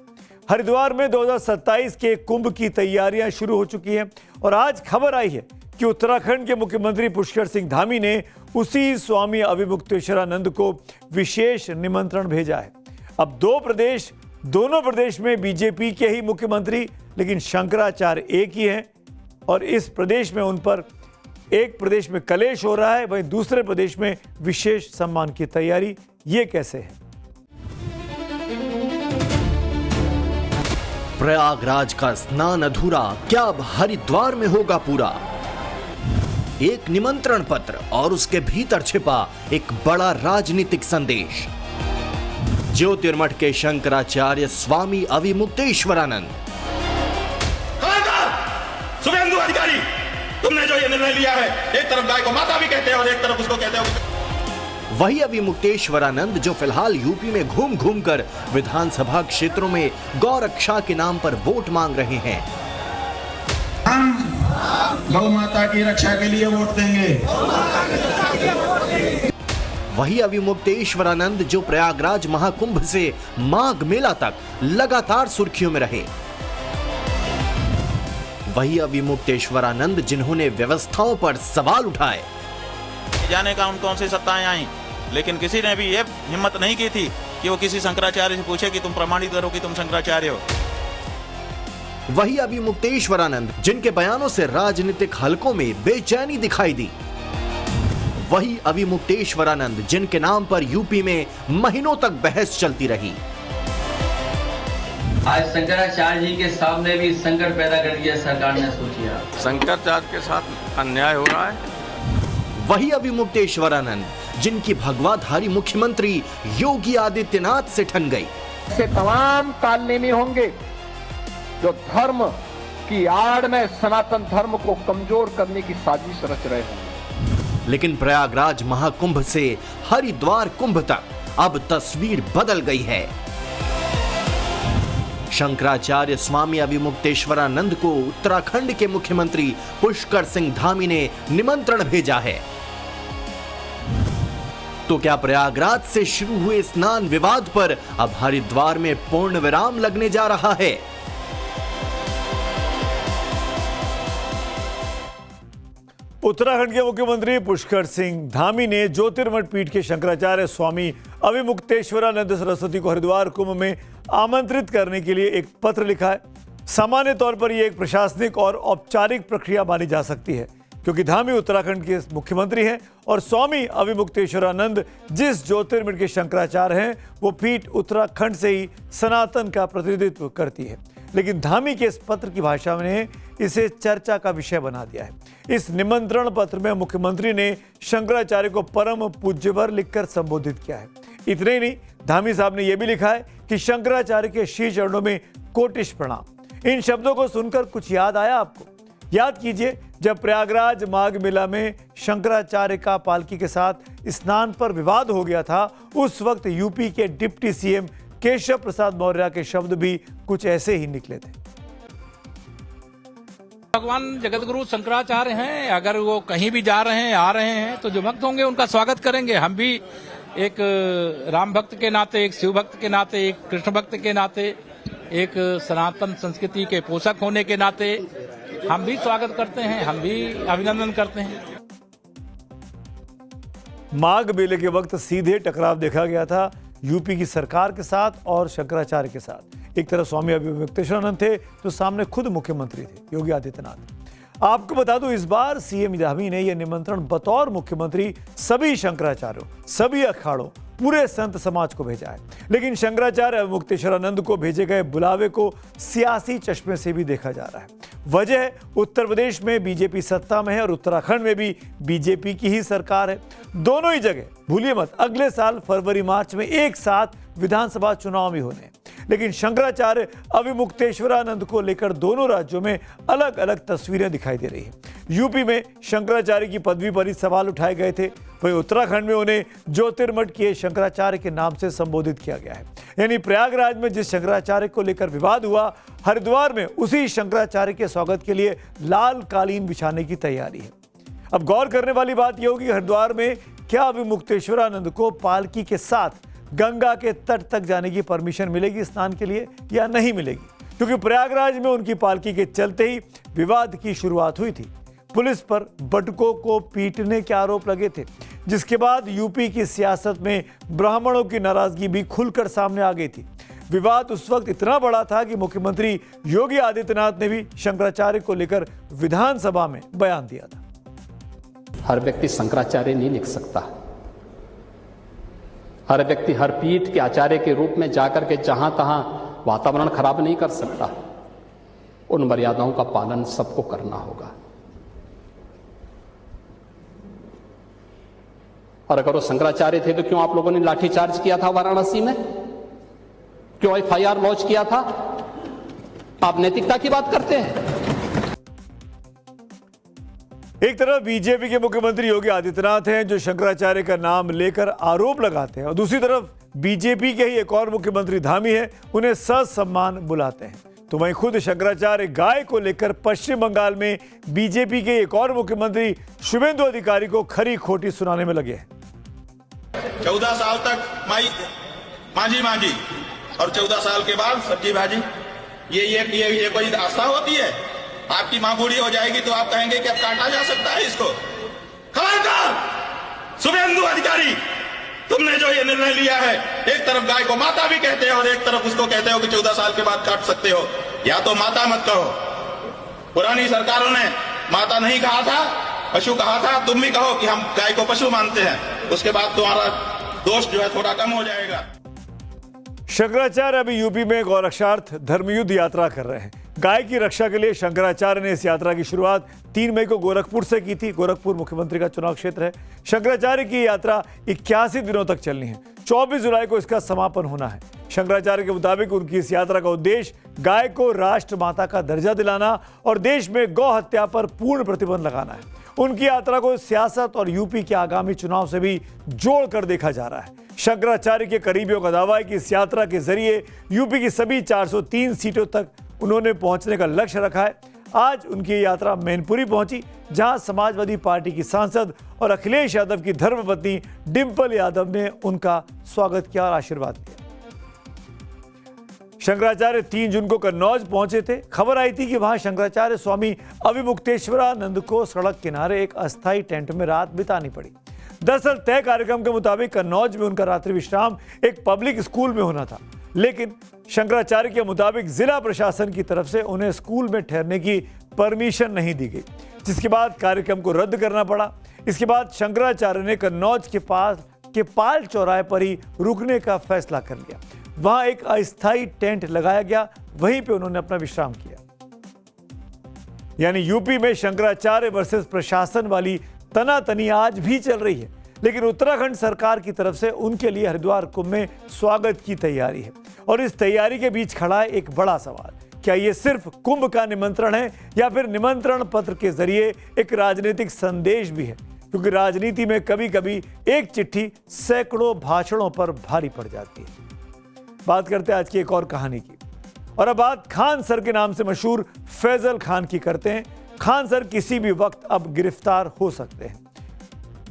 हरिद्वार में 2027 के कुंभ की तैयारियां शुरू हो चुकी हैं और आज खबर आई है कि उत्तराखंड के मुख्यमंत्री पुष्कर सिंह धामी ने उसी स्वामी अविमुक्तेश्वरानंद को विशेष निमंत्रण भेजा है। अब दोनों प्रदेश में बीजेपी के ही मुख्यमंत्री, लेकिन शंकराचार्य एक ही हैं और इस प्रदेश में उन पर एक प्रदेश में कलेश हो रहा है, वहीं दूसरे प्रदेश में विशेष सम्मान की तैयारी। ये कैसे है? प्रयागराज का स्नान अधूरा, क्या अब हरिद्वार में होगा पूरा? एक निमंत्रण पत्र और उसके भीतर छिपा एक बड़ा राजनीतिक संदेश। ज्योतिर्मठ के शंकराचार्य स्वामी अविमुक्तेश्वरानंद। शुभेंदु अधिकारी, तुमने जो ये निर्णय लिया है, एक तरफ गाय को माता भी कहते हैं और एक तरफ उसको कहते हैं। वही अविमुक्तेश्वरानंद जो फिलहाल यूपी में घूम घूम कर विधानसभा क्षेत्रों में गौ रक्षा के नाम पर वोट मांग रहे हैं। हम गौ माता की रक्षा के लिए वोट देंगे। वही अविमुक्तेश्वरानंद जो प्रयागराज महाकुंभ से माघ मेला तक लगातार सुर्खियों में रहे। वही अविमुक्तेश्वरानंद जिन्होंने व्यवस्थाओं पर सवाल उठाए। जाने का उन कौन सी सत्ताएं आई, लेकिन किसी ने भी ये हिम्मत नहीं की थी कि वो किसी शंकराचार्य से पूछे कि तुम प्रमाणित करो कि तुम शंकराचार्य हो। वही अविमुक्तेश्वरानंद जिनके बयानों से राजनीतिक हलकों में बेचैनी दिखाई दी। वही अविमुक्तेश्वरानंद जिनके नाम पर यूपी में महीनों तक बहस चलती रही। आज शंकराचार्य जी के सामने भी संकट पैदा कर दिया सरकार ने। सोचिए, शंकराचार्य के साथ अन्याय हो रहा है। वही अविमुक्तेश्वरानंद, जिनकी भगवाधारी मुख्यमंत्री योगी आदित्यनाथ से ठन गई। ऐसे तमाम कालनेमी होंगे जो धर्म की आड़ में सनातन धर्म को कमजोर करने की साजिश रच रहे होंगे। लेकिन प्रयागराज महाकुंभ से हरिद्वार कुंभ तक अब तस्वीर बदल गई है। शंकराचार्य स्वामी अविमुक्तेश्वरानंद को उत्तराखंड के मुख्यमंत्री पुष्कर सिंह धामी ने निमंत्रण भेजा है। तो क्या प्रयागराज से शुरू हुए स्नान विवाद पर अब हरिद्वार में पूर्ण विराम लगने जा रहा है? उत्तराखंड के मुख्यमंत्री पुष्कर सिंह धामी ने ज्योतिर्मठ पीठ के शंकराचार्य स्वामी अविमुक्तेश्वरानंद सरस्वती को हरिद्वार कुंभ में आमंत्रित करने के लिए एक पत्र लिखा है। सामान्य तौर पर यह एक प्रशासनिक और औपचारिक प्रक्रिया मानी जा सकती है, क्योंकि धामी उत्तराखंड के मुख्यमंत्री हैं और स्वामी अविमुक्तेश्वरानंद जिस ज्योतिर्मठ के शंकराचार्य हैं वो पीठ उत्तराखंड से ही सनातन का प्रतिनिधित्व करती है। लेकिन धामी के इस पत्र की भाषा ने इसे चर्चा का विषय बना दिया है। इस निमंत्रण पत्र में मुख्यमंत्री ने शंकराचार्य को परम पूज्यवर लिखकर संबोधित किया है। इतने ही नहीं, धामी साहब ने यह भी लिखा है कि शंकराचार्य के श्री चरणों में कोटिश प्रणाम। इन शब्दों को सुनकर कुछ याद आया आपको? याद कीजिए, जब प्रयागराज माघ मेला में शंकराचार्य का पालकी के साथ स्नान पर विवाद हो गया था, उस वक्त यूपी के डिप्टी सीएम केशव प्रसाद मौर्य के शब्द भी कुछ ऐसे ही निकले थे। भगवान जगतगुरु शंकराचार्य हैं, अगर वो कहीं भी जा रहे हैं, आ रहे हैं, तो जो भक्त होंगे उनका स्वागत करेंगे। हम भी एक राम भक्त के नाते, एक शिव भक्त के नाते, एक कृष्ण भक्त के नाते, एक सनातन संस्कृति के पोषक होने के नाते हम भी स्वागत करते हैं, हम भी अभिनंदन करते हैं। माघ मेले के वक्त सीधे टकराव देखा गया था यूपी की सरकार के साथ और शंकराचार्य के साथ। एक तरफ स्वामी अविमुक्तेश्वरानंद थे, तो सामने खुद मुख्यमंत्री थे योगी आदित्यनाथ। आपको बता दूं, इस बार सीएम धामी ने यह निमंत्रण बतौर मुख्यमंत्री सभी शंकराचार्यों, सभी अखाड़ों, पूरे संत समाज को भेजा है। लेकिन शंकराचार्य अविमुक्तेश्वरानंद को भेजे गए बुलावे को सियासी चश्मे से भी देखा जा रहा है। वजह, उत्तर प्रदेश में बीजेपी सत्ता में है और उत्तराखंड में भी बीजेपी की ही सरकार है। दोनों ही जगह, भूलिए मत, अगले साल फरवरी मार्च में एक साथ विधानसभा चुनाव भी होने हैं। लेकिन शंकराचार्य अविमुक्तेश्वरानंद को लेकर दोनों राज्यों में अलग अलग तस्वीरें दिखाई दे रही हैं। यूपी में शंकराचार्य की पदवी पर ही सवाल उठाए गए थे, वहीं उत्तराखंड में उन्हें ज्योतिर्मठ के शंकराचार्य के नाम से संबोधित किया गया है। यानी प्रयागराज में जिस शंकराचार्य को लेकर विवाद हुआ, हरिद्वार में उसी शंकराचार्य के स्वागत के लिए लाल कालीन बिछाने की तैयारी है। अब गौर करने वाली बात यह होगी, हरिद्वार में क्या अविमुक्तेश्वरानंद को पालकी के साथ गंगा के तट तक जाने की परमिशन मिलेगी स्नान के लिए या नहीं मिलेगी? क्योंकि प्रयागराज में उनकी पालकी के चलते ही विवाद की शुरुआत हुई थी। पुलिस पर बटुकों को पीटने के आरोप लगे थे, जिसके बाद यूपी की सियासत में ब्राह्मणों की नाराजगी भी खुलकर सामने आ गई थी। विवाद उस वक्त इतना बड़ा था कि मुख्यमंत्री योगी आदित्यनाथ ने भी शंकराचार्य को लेकर विधानसभा में बयान दिया था। हर व्यक्ति शंकराचार्य नहीं लिख सकता। हर व्यक्ति हर पीठ के आचार्य के रूप में जाकर के जहां तहां वातावरण खराब नहीं कर सकता। उन मर्यादाओं का पालन सबको करना होगा। और अगर वो शंकराचार्य थे तो क्यों आप लोगों ने लाठीचार्ज किया था वाराणसी में? क्यों एफआईआर लॉन्च किया था? आप नैतिकता की बात करते हैं। एक तरफ बीजेपी के मुख्यमंत्री योगी आदित्यनाथ हैं जो शंकराचार्य का नाम लेकर आरोप लगाते हैं, और दूसरी तरफ बीजेपी के ही एक और मुख्यमंत्री धामी हैं, उन्हें ससम्मान बुलाते हैं। तो वहीं खुद शंकराचार्य गाय को लेकर पश्चिम बंगाल में बीजेपी के एक और मुख्यमंत्री शुभेंदु अधिकारी को खरी खोटी सुनाने में लगे हैं। 14 साल तक मांझी मांझी और 14 साल के बाद सब्जी भाजी, ये कोई आस्था होती है? आपकी मां बूढ़ी हो जाएगी तो आप कहेंगे कि अब काटा जा सकता है इसको? खबरदार शुभेंदु अधिकारी, तुमने जो ये निर्णय लिया है, एक तरफ गाय को माता भी कहते हो और एक तरफ उसको कहते हो कि 14 साल के बाद काट सकते हो। या तो माता मत कहो, पुरानी सरकारों ने माता नहीं कहा था, पशु कहा था। तुम भी कहो कि हम गाय को पशु मानते हैं, उसके बाद तुम्हारा दोष जो है थोड़ा कम हो जाएगा। शंकराचार्य अभी यूपी में गौरक्षार्थ धर्मयुद्ध यात्रा कर रहे हैं। गाय की रक्षा के लिए शंकराचार्य ने इस यात्रा की शुरुआत 3 मई को गोरखपुर से की थी। गोरखपुर मुख्यमंत्री का चुनाव क्षेत्र है। शंकराचार्य की यात्रा 81 दिनों तक चलनी है। 24 जुलाई को इसका समापन होना है। शंकराचार्य के मुताबिक उनकी इस यात्रा का उद्देश्य गाय को राष्ट्र माता का दर्जा दिलाना और देश में गौ हत्या पर पूर्ण प्रतिबंध लगाना है। उनकी यात्रा को सियासत और यूपी के आगामी चुनाव से भी जोड़कर देखा जा रहा है। शंकराचार्य के करीबियों का दावा है कि इस यात्रा के जरिए यूपी की सभी 403 सीटों तक उन्होंने पहुंचने का लक्ष्य रखा है। आज उनकी यात्रा मैनपुरी पहुंची, जहां समाजवादी पार्टी की सांसद और अखिलेश यादव की धर्मपत्नी डिंपल यादव ने उनका स्वागत किया और आशीर्वाद दिया। शंकराचार्य 3 जून को कन्नौज पहुंचे थे। खबर आई थी कि वहां शंकराचार्य स्वामी अविमुक्तेश्वरानंद को सड़क किनारे एक अस्थायी टेंट में रात बितानी पड़ी। दरअसल तय कार्यक्रम के मुताबिक कन्नौज में उनका रात्रि विश्राम एक पब्लिक स्कूल में होना था, लेकिन शंकराचार्य के मुताबिक जिला प्रशासन की तरफ से उन्हें स्कूल में ठहरने की परमिशन नहीं दी गई, जिसके बाद कार्यक्रम को रद्द करना पड़ा। इसके बाद शंकराचार्य ने कन्नौज के पास के पाल चौराहे पर ही रुकने का फैसला कर लिया। वहां एक अस्थायी टेंट लगाया गया, वहीं पे उन्होंने अपना विश्राम किया। यानी यूपी में शंकराचार्य वर्सेस प्रशासन वाली तनातनी आज भी चल रही है, लेकिन उत्तराखंड सरकार की तरफ से उनके लिए हरिद्वार कुंभ में स्वागत की तैयारी है। और इस तैयारी के बीच खड़ा है एक बड़ा सवाल, क्या ये सिर्फ कुंभ का निमंत्रण है या फिर निमंत्रण पत्र के जरिए एक राजनीतिक संदेश भी है? क्योंकि राजनीति में कभी कभी एक चिट्ठी सैकड़ों भाषणों पर भारी पड़ जाती है। बात करते हैं आज की एक और कहानी की, और अब बात खान सर के नाम से मशहूर फैजल खान की करते हैं। खान सर किसी भी वक्त अब गिरफ्तार हो सकते हैं।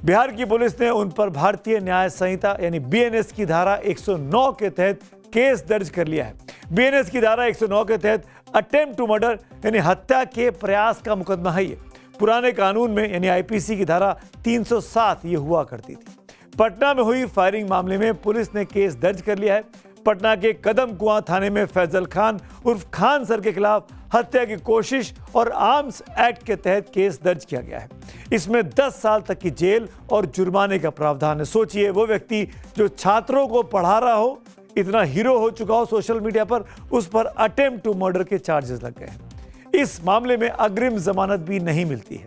बिहार की पुलिस ने उन पर भारतीय न्याय संहिता यानी बीएनएस की धारा 109 के तहत केस दर्ज कर लिया है। बीएनएस की धारा 109 के तहत अटेम्प्ट टू मर्डर यानी हत्या के प्रयास का मुकदमा है ये। पुराने कानून में यानी आईपीसी की धारा 307 ये हुआ करती थी। पटना में हुई फायरिंग मामले में पुलिस ने केस दर्ज कर लिया है। पटना के कदम कुआं थाने में फैजल खान उर्फ खान सर के खिलाफ हत्या की कोशिश और आर्म्स एक्ट के तहत केस दर्ज किया गया है। इसमें 10 साल तक की जेल और जुर्माने का प्रावधान है। सोचिए, वो व्यक्ति जो छात्रों को पढ़ा रहा हो, इतना हीरो हो चुका हो सोशल मीडिया पर, उस पर अटेम्प्ट टू मर्डर के चार्जेस लग गए हैं। इस मामले में अग्रिम जमानत भी नहीं मिलती है।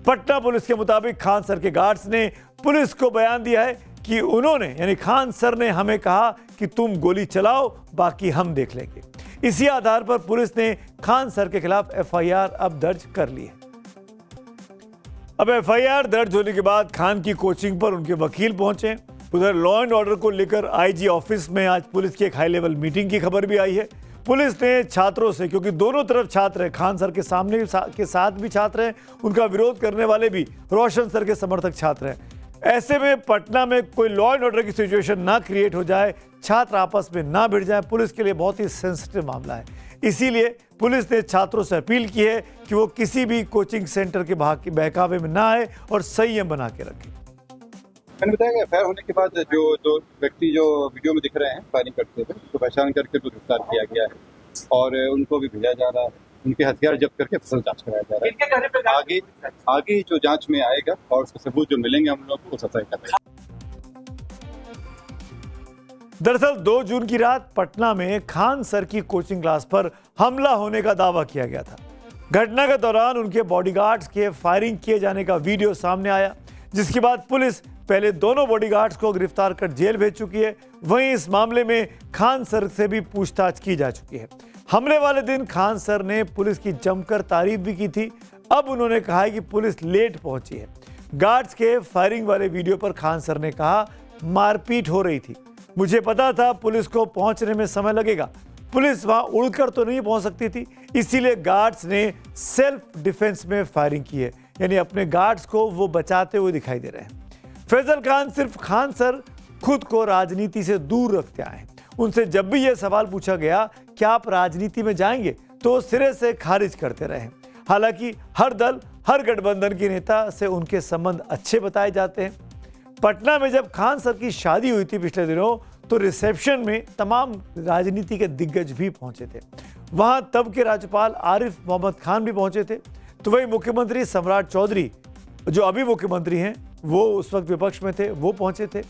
पटना पुलिस के मुताबिक खान सर के गार्ड्स ने पुलिस को बयान दिया है कि उन्होंने यानी खान सर ने हमें कहा कि तुम गोली चलाओ, बाकी हम देख लेंगे। इसी आधार पर पुलिस ने खान सर के खिलाफ एफआईआर अब दर्ज कर ली है। अब एफआईआर दर्ज होने के बाद खान की कोचिंग पर उनके वकील पहुंचे। उधर लॉ एंड ऑर्डर को लेकर आईजी ऑफिस में आज पुलिस की एक हाई लेवल मीटिंग की खबर भी आई है। पुलिस ने छात्रों से, क्योंकि दोनों तरफ छात्र हैं, खान सर के सामने के साथ भी छात्र हैं, उनका विरोध करने वाले भी रोशन सर के समर्थक छात्र हैं। ऐसे में पटना में कोई लॉ एंड ऑर्डर की सिचुएशन ना क्रिएट हो जाए, छात्र आपस में ना भिड़ जाए, पुलिस के लिए बहुत ही सेंसिटिव मामला है। इसीलिए पुलिस ने छात्रों से अपील की है कि वो किसी भी कोचिंग सेंटर के बहकावे में ना आए और संयम बना के रखें। मैंने बताया कि एफआईआर होने के बाद जो दो व्यक्ति जो वीडियो में दिख रहे हैं फायरिंग करते हुए, उसको पहचान करके तो गिरफ्तार किया गया है और उनको भी भेजा जा रहा है। उनके हथियार जब्त करके फसल जांच कराया जा रहा है। आगे जो जांच में आएगा और उसके सबूत जो मिलेंगे हम लोग को सफाई करेंगे। दरअसल 2 जून की रात पटना में खान सर की कोचिंग क्लास पर हमला होने का दावा किया गया था। घटना के दौरान उनके बॉडीगार्ड्स के फायरिंग किए जाने का वीडियो सामने आया, जिसके बाद पुलिस पहले दोनों बॉडीगार्ड्स को गिरफ्तार कर जेल भेज चुकी है। वहीं इस मामले में खान सर से भी पूछताछ की जा चुकी है। हमले वाले दिन खान सर ने पुलिस की जमकर तारीफ भी की थी। अब उन्होंने कहा है कि पुलिस लेट पहुंची है। गार्ड्स के फायरिंग वाले वीडियो पर खान सर ने कहा, मारपीट हो रही थी, मुझे पता था पुलिस को पहुंचने में समय लगेगा। पुलिस वहां उड़कर तो नहीं पहुंच सकती थी, इसीलिए गार्ड्स ने सेल्फ डिफेंस में फायरिंग की है। यानी अपने गार्ड्स को वो बचाते हुए दिखाई दे रहे हैं। फैजल खान सिर्फ खान सर खुद को राजनीति से दूर रखते आए हैं। उनसे जब भी यह सवाल पूछा गया कि आप राजनीति में जाएंगे, तो सिरे से खारिज करते रहे। हालांकि हर दल, हर गठबंधन के नेता से उनके संबंध अच्छे बताए जाते हैं। पटना में जब खान सर की शादी हुई थी पिछले दिनों, तो रिसेप्शन में तमाम राजनीति के दिग्गज भी पहुंचे थे। वहां तब के राज्यपाल आरिफ मोहम्मद खान भी पहुंचे थे। तो वही मुख्यमंत्री सम्राट चौधरी, जो अभी मुख्यमंत्री हैं, वो उस वक्त विपक्ष में थे, वो पहुंचे थे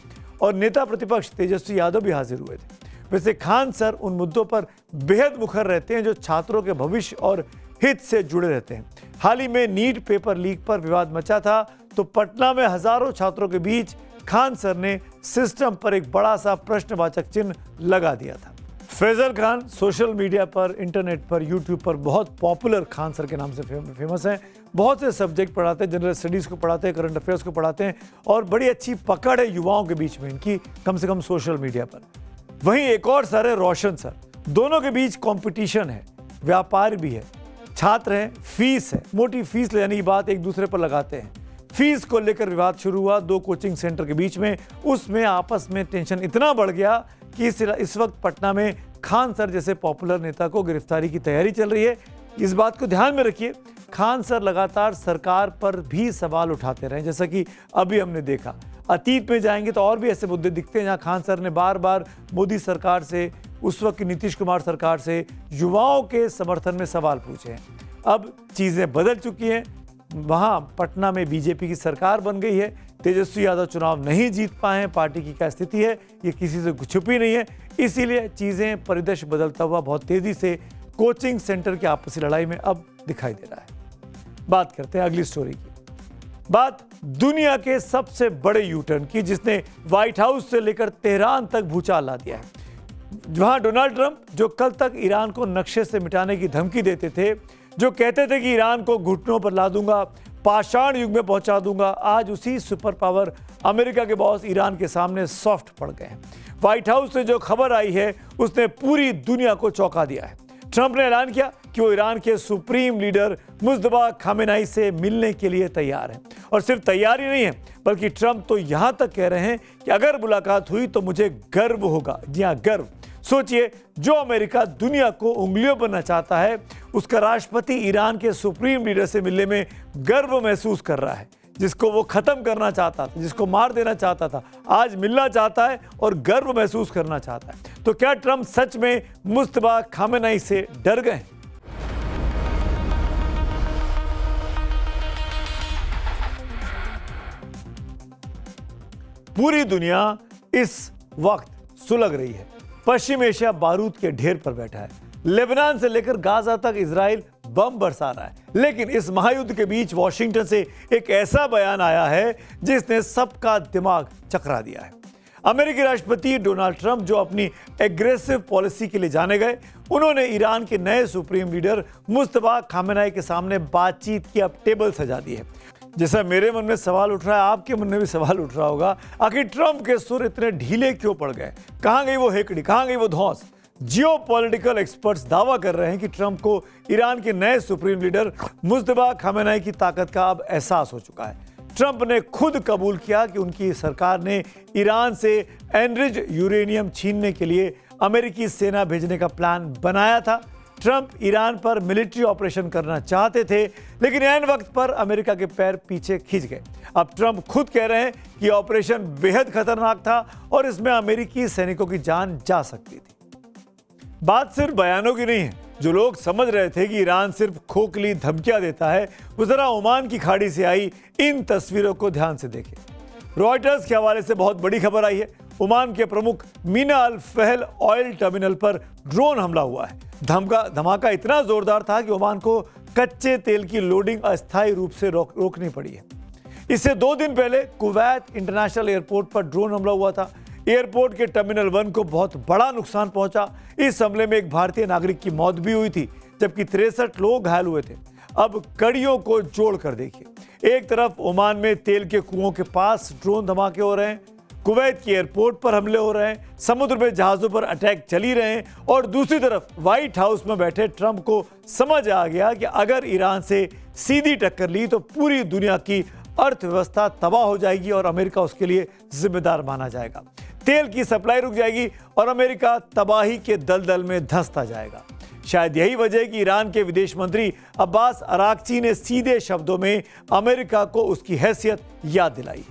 और नेता प्रतिपक्ष तेजस्वी यादव भी हाजिर हुए थे। वैसे खान सर उन मुद्दों पर बेहद मुखर रहते हैं जो छात्रों के भविष्य और हित से जुड़े रहते हैं। हाल ही में नीट पेपर लीक पर विवाद मचा था तो पटना में हजारों छात्रों के बीच खान सर ने सिस्टम पर एक बड़ा सा प्रश्नवाचक चिन्ह लगा दिया था। फैजल खान सोशल मीडिया पर, इंटरनेट पर, यूट्यूब पर बहुत पॉपुलर खान सर के नाम से फेमस हैं। बहुत से सब्जेक्ट पढ़ाते हैं, जनरल स्टडीज़ को पढ़ाते हैं, करंट अफेयर्स को पढ़ाते हैं और बड़ी अच्छी पकड़ है युवाओं के बीच में इनकी, कम से कम सोशल मीडिया पर। वहीं एक और सर है रोशन सर। दोनों के बीच कंपटीशन है, व्यापार भी है, छात्र हैं, फीस है, मोटी फीस ले जाने की बात एक दूसरे पर लगाते हैं। फीस को लेकर विवाद शुरू हुआ दो कोचिंग सेंटर के बीच में। उसमें आपस में टेंशन इतना बढ़ गया कि इस वक्त पटना में खान सर जैसे पॉपुलर नेता को गिरफ्तारी की तैयारी चल रही है। इस बात को ध्यान में रखिए, खान सर लगातार सरकार पर भी सवाल उठाते रहे, जैसा कि अभी हमने देखा। अतीत में जाएंगे तो और भी ऐसे मुद्दे दिखते हैं जहां खान सर ने बार बार मोदी सरकार से, उस वक्त की नीतीश कुमार सरकार से युवाओं के समर्थन में सवाल पूछे हैं। अब चीज़ें बदल चुकी हैं, वहां पटना में बीजेपी की सरकार बन गई है। तेजस्वी यादव चुनाव नहीं जीत पाए हैं, पार्टी की क्या स्थिति है ये किसी से छुपी नहीं है। इसीलिए चीज़ें, परिदृश्य बदलता हुआ बहुत तेज़ी से कोचिंग सेंटर की आपसी लड़ाई में अब दिखाई दे रहा है। बात करते हैं अगली स्टोरी की। बात दुनिया के सबसे बड़े यूटर्न की, जिसने व्हाइट हाउस से लेकर तेहरान तक भूचाल ला दिया है। वहां डोनाल्ड ट्रंप, जो कल तक ईरान को नक्शे से मिटाने की धमकी देते थे, जो कहते थे कि ईरान को घुटनों पर ला दूंगा, पाषाण युग में पहुंचा दूंगा, आज उसी सुपर पावर अमेरिका के बॉस ईरान के सामने सॉफ्ट पड़ गए हैं। व्हाइट हाउस से जो खबर आई है उसने पूरी दुनिया को चौंका दिया है। ट्रंप ने ऐलान किया कि वो ईरान के सुप्रीम लीडर मुस्तफा खामेनेई से मिलने के लिए तैयार हैं। और सिर्फ तैयार ही नहीं है, बल्कि ट्रंप तो यहां तक कह रहे हैं कि अगर मुलाकात हुई तो मुझे गर्व होगा। जी हां, गर्व। सोचिए, जो अमेरिका दुनिया को उंगलियों पर नचाता है, उसका राष्ट्रपति ईरान के सुप्रीम लीडर से मिलने में गर्व महसूस कर रहा है। जिसको वो खत्म करना चाहता था, जिसको मार देना चाहता था, आज मिलना चाहता है और गर्व महसूस करना चाहता है। तो क्या ट्रंप सच में मुस्तफा खामेनेई से डर गए? पूरी दुनिया इस वक्त सुलग रही है। पश्चिम एशिया बारूद के ढेर पर बैठा है। लेबनान से लेकर गाजा तक इजराइल बम बरसा रहा है। लेकिन इस महायुद्ध के बीच वॉशिंगटन से एक ऐसा बयान आया है जिसने सबका दिमाग चकरा दिया है। अमेरिकी राष्ट्रपति डोनाल्ड ट्रंप, जो अपनी एग्रेसिव पॉलिसी के लिए जाने गए, उन्होंने ईरान के नए सुप्रीम लीडर मुस्तफा खामेनेई के सामने बातचीत की अब टेबल सजा दी है। जैसा मेरे मन में सवाल उठ रहा है, आपके मन में भी सवाल उठ रहा होगा, आखिर ट्रंप के सुर इतने ढीले क्यों पड़ गए? कहां गई वो हेकड़ी, कहां गई वो धौंस? जियोपॉलिटिकल एक्सपर्ट्स दावा कर रहे हैं कि ट्रंप को ईरान के नए सुप्रीम लीडर मुस्तफा खामेनेई की ताकत का अब एहसास हो चुका है। ट्रंप ने खुद कबूल किया कि उनकी सरकार ने ईरान से एनरिच यूरेनियम छीनने के लिए अमेरिकी सेना भेजने का प्लान बनाया था। ट्रंप ईरान पर मिलिट्री ऑपरेशन करना चाहते थे, लेकिन ऐन वक्त पर अमेरिका के पैर पीछे खींच गए। अब ट्रंप खुद कह रहे हैं कि ऑपरेशन बेहद खतरनाक था और इसमें अमेरिकी सैनिकों की जान जा सकती थी। बात सिर्फ बयानों की नहीं है। जो लोग समझ रहे थे कि ईरान सिर्फ खोखली धमकियां देता है, वो जरा ओमान की खाड़ी से आई इन तस्वीरों को ध्यान से देखें। रॉयटर्स के हवाले से बहुत बड़ी खबर आई है। ओमान के प्रमुख मीना अल फहल ऑयल टर्मिनल पर ड्रोन हमला हुआ है। धमाका इतना जोरदार था कि ओमान को कच्चे तेल की लोडिंग अस्थायी रूप से रोकनी पड़ी है। इससे 2 दिन पहले कुवैत इंटरनेशनल एयरपोर्ट पर ड्रोन हमला हुआ था। एयरपोर्ट के टर्मिनल 1 को बहुत बड़ा नुकसान पहुंचा। इस हमले में एक भारतीय नागरिक की मौत भी हुई थी, जबकि 63 लोग घायल हुए थे। अब कड़ियों को जोड़कर देखिए, एक तरफ ओमान में तेल के कुओं के पास ड्रोन धमाके हो रहे हैं, कुवैत की एयरपोर्ट पर हमले हो रहे हैं, समुद्र में जहाजों पर अटैक चल ही रहे हैं, और दूसरी तरफ व्हाइट हाउस में बैठे ट्रंप को समझ आ गया कि अगर ईरान से सीधी टक्कर ली तो पूरी दुनिया की अर्थव्यवस्था तबाह हो जाएगी और अमेरिका उसके लिए जिम्मेदार माना जाएगा। तेल की सप्लाई रुक जाएगी और अमेरिका तबाही के दलदल में धंसता जाएगा। शायद यही वजह है कि ईरान के विदेश मंत्री अब्बास अराक्ची ने सीधे शब्दों में अमेरिका को उसकी हैसियत याद दिलाई।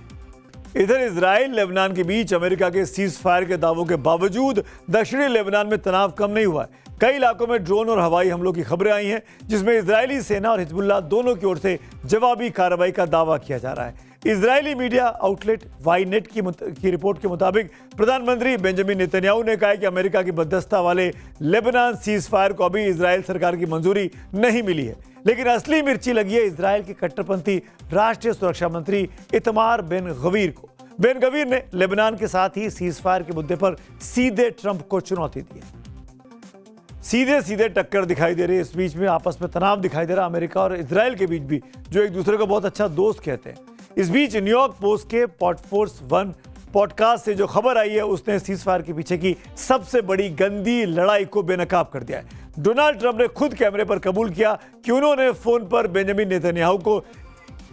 इधर इजराइल लेबनान के बीच अमेरिका के सीज फायर के दावों के बावजूद दक्षिणी लेबनान में तनाव कम नहीं हुआ है। कई इलाकों में ड्रोन और हवाई हमलों की खबरें आई हैं, जिसमें इजरायली सेना और हिजबुल्लाह दोनों की ओर से जवाबी कार्रवाई का दावा किया जा रहा है। इजरायली मीडिया आउटलेट वाईनेट की रिपोर्ट के मुताबिक प्रधानमंत्री बेंजामिन नेतन्याहू ने कहा है कि अमेरिका की मध्यस्थता वाले लेबनान सीज फायर को अभी इजरायल सरकार की मंजूरी नहीं मिली है, लेकिन असली मिर्ची लगी है इजरायल के कट्टरपंथी राष्ट्रीय सुरक्षा मंत्री इतमार बेन गवीर को। बेन गवीर ने लेबनान के साथ ही सीज फायर के मुद्दे पर सीधे ट्रंप को चुनौती दी है। सीधे सीधे टक्कर दिखाई दे रही है। इस बीच में आपस में तनाव दिखाई दे रहा है अमेरिका और इजरायल के बीच भी, जो एक दूसरे को बहुत अच्छा दोस्त कहते हैं। इस बीच न्यूयॉर्क पोस्ट के पॉडफोर्स 1 पॉडकास्ट से जो खबर आई है उसने सीज फायर के पीछे की सबसे बड़ी गंदी लड़ाई को बेनकाब कर दिया है। डोनाल्ड ट्रंप ने खुद कैमरे पर कबूल किया कि उन्होंने फोन पर बेंजामिन नेतन्याहू को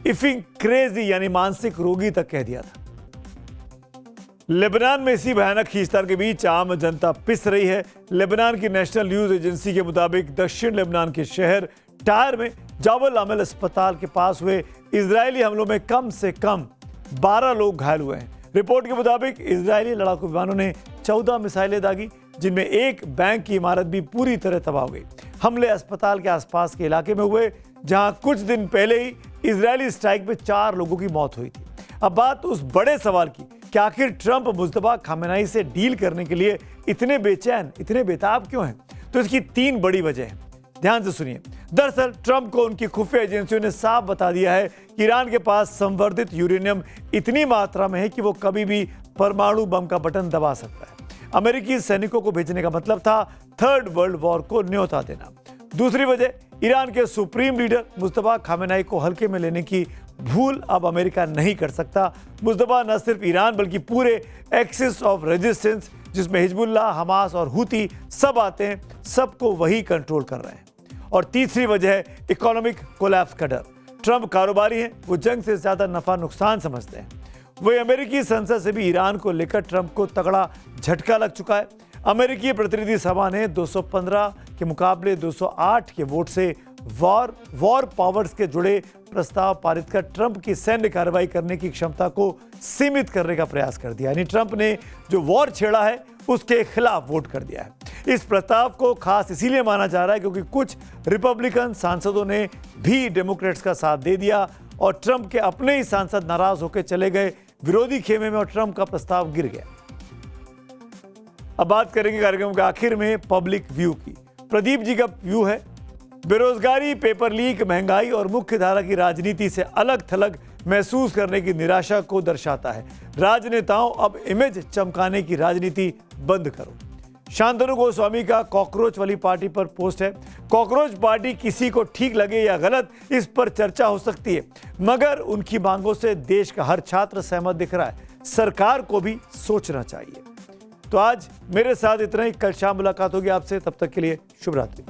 इफिंग क्रेजी यानी मानसिक रोगी तक कह दिया था। लेबनान में इसी भयानक खींचतान के बीच आम जनता पिस रही है। लेबनान की नेशनल न्यूज एजेंसी के मुताबिक दक्षिण लेबनान के शहर टायर में जाबल अमल अस्पताल के पास हुए इजरायली हमलों में कम से कम 12 लोग घायल हुए हैं। रिपोर्ट के मुताबिक इजरायली लड़ाकू विमानों ने 14 मिसाइलें दागी, जिनमें एक बैंक की इमारत भी पूरी तरह तबाह हो गई। हमले अस्पताल के आसपास के इलाके में हुए, जहां कुछ दिन पहले ही इजरायली स्ट्राइक में 4 लोगों की मौत हुई थी। अब बात उस बड़े सवाल की कि आखिर ट्रंप मुस्तफा खामेनेई से डील करने के लिए इतने बेचैन, इतने बेताब क्यों हैं? तो इसकी 3 बड़ी वजह है। ध्यान से सुनिए। दरअसल ट्रंप को उनकी खुफिया एजेंसियों ने साफ बता दिया है कि ईरान के पास संवर्धित यूरेनियम इतनी मात्रा में है कि वो कभी भी परमाणु बम का बटन दबा सकता है। अमेरिकी सैनिकों को भेजने का मतलब था थर्ड वर्ल्ड वॉर को न्योता देना। दूसरी वजह, ईरान के सुप्रीम लीडर मुस्तफा खामेनेई को हल्के में लेने की भूल अब अमेरिका नहीं कर सकता। मुस्तफा न सिर्फ ईरान बल्कि पूरे एक्सिस ऑफ रेजिस्टेंस, जिसमें हिजबुल्लाह, हमास और हुती सब आते हैं, सबको वही कंट्रोल कर रहे हैं। और तीसरी वजह है इकोनॉमिक कोलैप्स का डर। ट्रंप कारोबारी हैं, वो जंग से ज्यादा नफा नुकसान समझते हैं। वही अमेरिकी संसद से भी ईरान को लेकर ट्रंप को तगड़ा झटका लग चुका है। अमेरिकी प्रतिनिधि सभा ने 215 के मुकाबले 208 के वोट से वॉर पावर्स के जुड़े प्रस्ताव पारित कर ट्रंप की सैन्य कार्रवाई करने की क्षमता को सीमित करने का प्रयास कर दिया। यानी ट्रंप ने जो वॉर छेड़ा है उसके खिलाफ वोट कर दिया है। इस प्रस्ताव को खास इसीलिए माना जा रहा है क्योंकि कुछ रिपब्लिकन सांसदों ने भी डेमोक्रेट्स का साथ दे दिया और ट्रंप के अपने ही सांसद नाराज होकर चले गए विरोधी खेमे में और ट्रंप का प्रस्ताव गिर गया। अब बात करेंगे कार्यक्रम के आखिर में पब्लिक व्यू की। प्रदीप जी का व्यू है, बेरोजगारी, पेपर लीक, महंगाई और मुख्य धारा की राजनीति से अलग थलग महसूस करने की निराशा को दर्शाता है। राजनेताओं, अब इमेज चमकाने की राजनीति बंद करो। शांतनु गोस्वामी का कॉकरोच वाली पार्टी पर पोस्ट है। कॉकरोच पार्टी किसी को ठीक लगे या गलत, इस पर चर्चा हो सकती है, मगर उनकी मांगों से देश का हर छात्र सहमत दिख रहा है। सरकार को भी सोचना चाहिए। तो आज मेरे साथ इतना ही। कल शाम मुलाकात होगी आपसे, तब तक के लिए शुभ रात्रि।